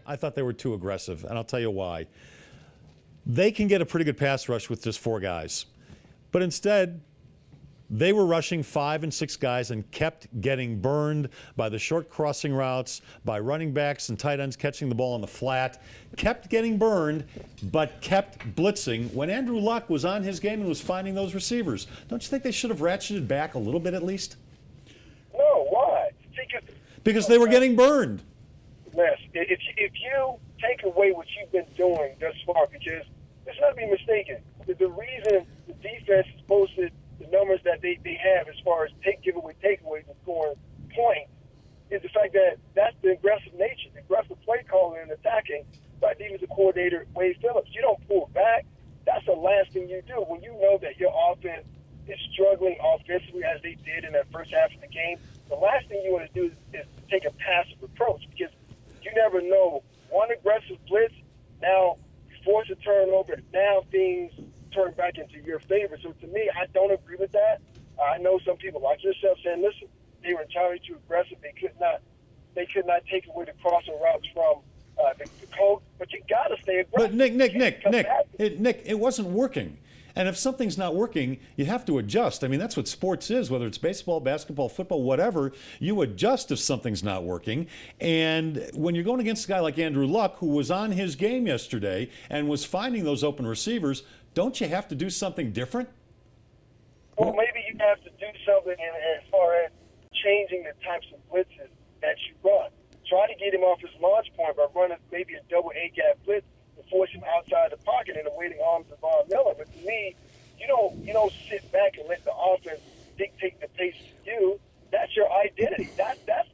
I thought they were too aggressive, and I'll tell you why. They can get a pretty good pass rush with just 4 guys. But instead, they were rushing 5 and 6 guys and kept getting burned by the short crossing routes, by running backs and tight ends catching the ball on the flat, kept getting burned, but kept blitzing when Andrew Luck was on his game and was finding those receivers. Don't you think they should have ratcheted back a little bit at least? No, why? Because they were getting burned. Les, if you take away what you've been doing thus far, because let's not be mistaken, the reason the defense is posted the numbers that they have as far as takeaways and scoring points is the fact that that's the aggressive nature, the aggressive play calling and attacking by defensive coordinator Wade Phillips. You don't pull back. That's the last thing you do when you know that your offense is struggling offensively as they did in that first half of the game. The last thing you want to do is take a passive approach because you never know. One aggressive blitz, now you force a turnover, now things turn back into your favor. So to me, I don't agree with that. I know some people like yourself saying, listen, they were entirely too aggressive. They could not take away the crossing routes from the coach. But you got to stay aggressive. But Nick, it wasn't working. And if something's not working, you have to adjust. I mean, that's what sports is, whether it's baseball, basketball, football, whatever. You adjust if something's not working. And when you're going against a guy like Andrew Luck, who was on his game yesterday and was finding those open receivers, don't you have to do something different? Well, maybe you have to do something as far as changing the types of blitzes that you run. Try to get him off his launch point by running maybe a double A-gap blitz to force him outside the pocket in the waiting arms of Von Miller. But to me, you don't sit back and let the offense dictate the pace to you. That's your identity. That's